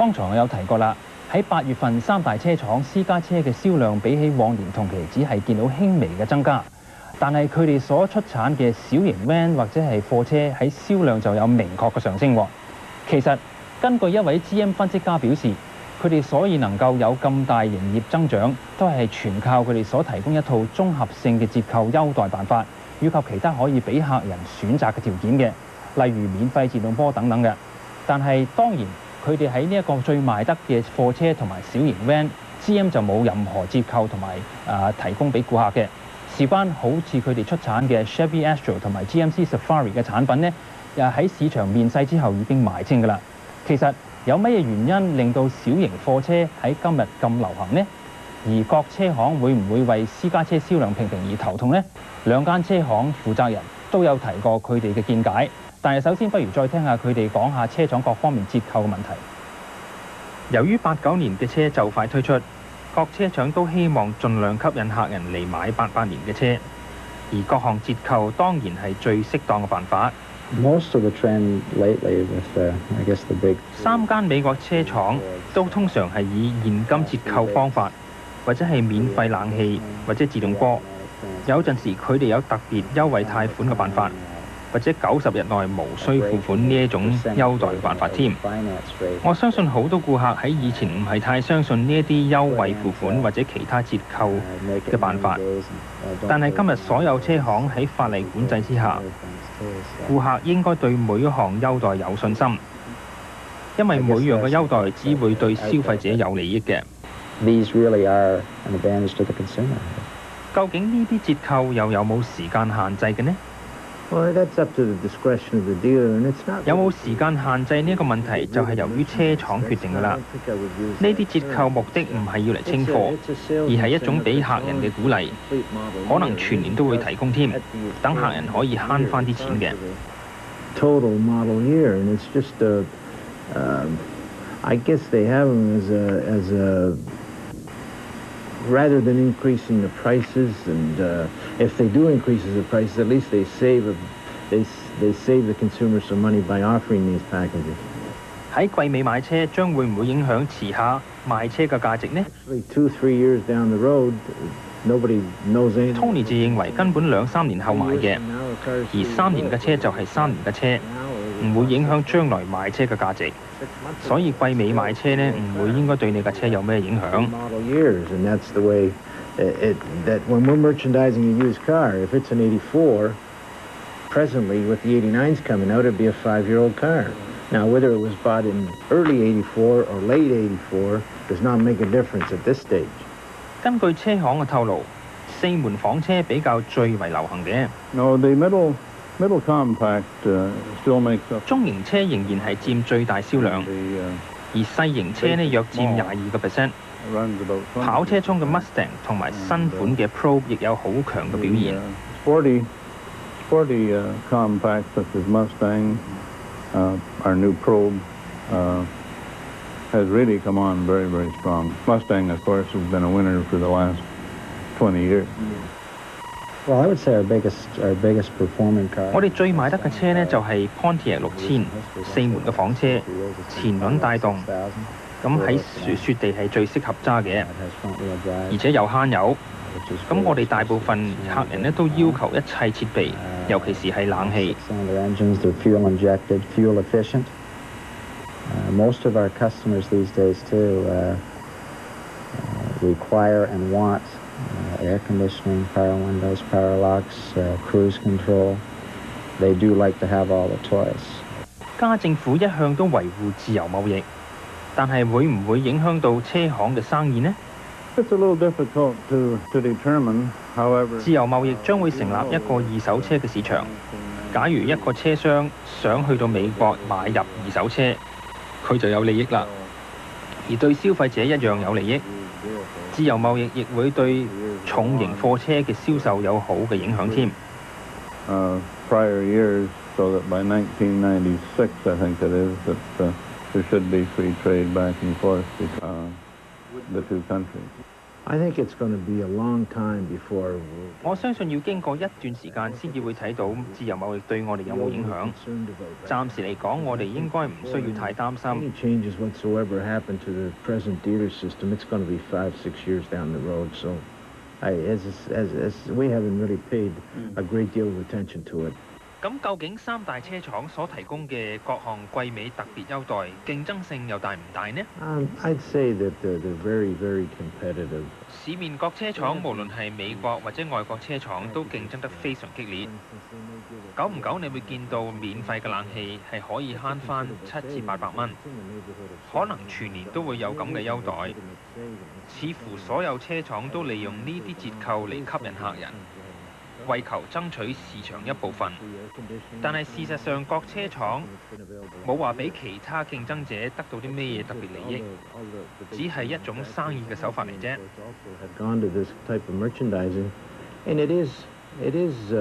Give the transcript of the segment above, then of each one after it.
剛才我有提過啦，喺8月份三大車廠私家車嘅銷量比起往年同期只係見到輕微嘅增加，但係佢哋所出產嘅小型 van 或者係貨車喺銷量就有明確嘅上升喎。其實根據一位 GM 分析家表示，佢哋所以能夠有咁大營業增長，都係全靠佢哋所提供一套綜合性嘅折扣優待辦法，以及其他可以俾客人選擇嘅條件嘅，例如免費自動波等等嘅。但係當然，佢哋喺呢一個最賣得嘅貨車同埋小型 van，GM 就冇任何折扣同埋提供俾顧客嘅。事關好似佢哋出產嘅 Chevy Astro 同埋 GMC Safari 嘅產品呢，又喺市場面世之後已經賣清㗎啦。其實有乜嘢原因令到小型貨車喺今日咁流行呢？而各車行會唔會為私家車銷量平平而頭痛呢？兩間車行負責人都有提過佢哋嘅見解。但係首先，不如再聽下佢哋講下車廠各方面折扣嘅問題。由於89年嘅車就快推出，各車廠都希望盡量吸引客人嚟買88年嘅車，而各項折扣當然係最適當嘅辦法。3間美國車廠都通常係以現金折扣方法，或者係免費冷氣或者自動波。有陣時佢哋有特別優惠貸款嘅辦法，或者90日內無需付款呢一種優待嘅辦法添。我相信好多顧客喺以前唔係太相信呢一啲優惠付款或者其他折扣嘅辦法，但係今日所有車行喺法例管制之下，顧客應該對每一項優待有信心，因為每樣嘅優待只會對消費者有利益嘅。究竟呢啲折扣又有冇時間限制嘅呢？有冇時間限制呢一個問題就係由於車廠決定㗎啦。呢啲折扣目的唔係要嚟清貨，而係一種俾客人嘅鼓勵，可能全年都會提供添，等客人可以慳返啲錢嘅。Rather than increasing the prices, and if they do increase the prices, at least they save the consumer some money by offering these packages. 喺季尾買車將會唔會影響遲下賣車嘅價值呢？ 2-3 years down the road, nobody knows anything. Tony 就認為根本2-3年後買嘅，而3年嘅車就係3年嘅車，唔會影響將來賣車嘅價值。所以季尾買車呢，唔會應該對你架車有咩影響。That when we're merchandising a used car, if it's an 84, presently with the 89s coming out, it'd be a 5-year-old car. Now, whether it was bought in early 84 or late 84 does not make a difference at this stage. 根據車行嘅透露，4門房車比較最為流行嘅。No, the middle compact still makes up. 中型車仍然係佔最大銷量，而細型車呢約佔22%。跑車中嘅 Mustang 同埋新款嘅 Probe 亦有好強嘅表現。Sporty compacts such as Mustang, our new Probe, has really come on very, very strong. Mustang, of course, has been a winner for the last 20 years. Well, I would say our biggest performing car. 我哋最賣得嘅車呢，就係 Pontiac 6000 4門嘅房車，前輪帶動，咁喺雪地係最適合揸嘅，而且又慳油。咁我哋大部分客人呢，都要求一切設備，尤其是係冷氣。Most of our customers these days too require and want air conditioning, power windows, power locks, cruise control. They do like to have all the toys. 加政府一向都維護自由貿易，但係會唔會影響到車行嘅生意呢？ It's a little difficult to determine, however. 自由貿易將會成立一個二手車嘅市場。假如一個車商想去到美國買入二手車，佢就有利益啦，而對消費者一樣有利益。自由貿易亦會對重型貨車嘅銷售有好嘅影響添。Prior years, so that by 1996, I think it is, that there should be free trade back and forth between the two countries. I think it's going to be a long time before 我相信要經過一段時間先至會睇到自由貿易對我哋有冇影響。暫時嚟講，我哋應該唔需要太擔心。 Any changes whatsoever happen to the present dealer system, it's going to be 5-6 years down the road. So, as we haven't really paid a great deal of attention to it. 咁究竟三大車廠所提供嘅各項季尾特別優待，競爭性又大唔大呢？ I'd say that they're very, very competitive. 市面各車廠無論係美國或者外國車廠都競爭得非常激烈。久唔久你會見到免費嘅冷氣係可以慳翻700至800蚊，可能全年都會有咁嘅優待。似乎所有車廠都利用呢啲折扣嚟吸引客人，為求爭取市場一部分。但係事實上，各車廠冇話俾其他競爭者得到啲咩嘢特別利益，只係一種生意嘅手法嚟啫。 Have gone to this type of merchandising, and it is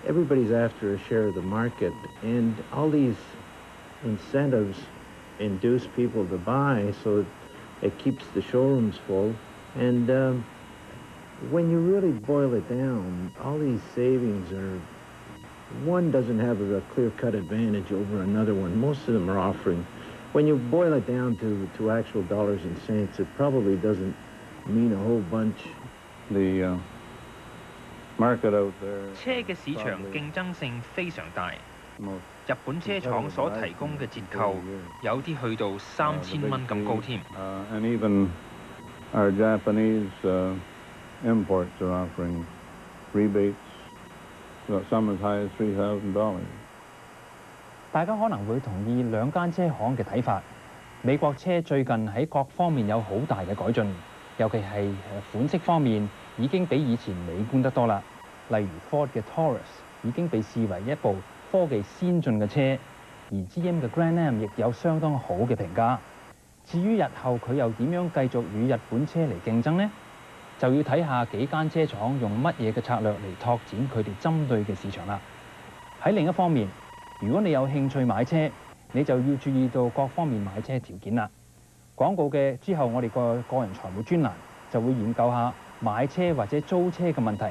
everybody's after a share of the market, and all these incentives induce people to buy, so it keeps the showrooms full. And when you really boil it down, all these savings are, one doesn't have a clear-cut advantage over another one. Most of them are offering, when you boil it down to actual dollars and cents, it probably doesn't mean a whole bunch. The market out there. 車嘅市場競爭性非常大， most 日本車廠所提供嘅折扣有啲去到3000蚊咁高添。 and even our Japanese imports are offering rebates, some as high as $3,000. 大家可能會同意兩間車行嘅睇法。美國車最近喺各方面有好大嘅改進，尤其係款式方面已經比以前美觀得多啦。例如 Ford 嘅 Taurus 已經被視為一部科技先進嘅車，而 GM 嘅 Grand Am 亦有相當好嘅評價。至於日後佢又點樣繼續與日本車嚟競爭呢？就要睇下幾間車廠用乜嘢嘅策略嚟拓展佢哋針對嘅市場啦。喺另一方面，如果你有興趣買車，你就要注意到各方面買車條件啦。廣告嘅之後，我哋個人財務專欄就會研究下買車或者租車嘅問題。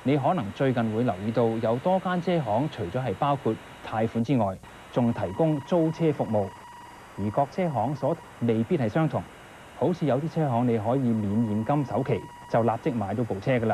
你可能最近會留意到有多間車行除咗係包括貸款之外，仲提供租車服務，而各車行所未必係相同。好似有啲車行你可以免現金首期就立即買到部車㗎啦。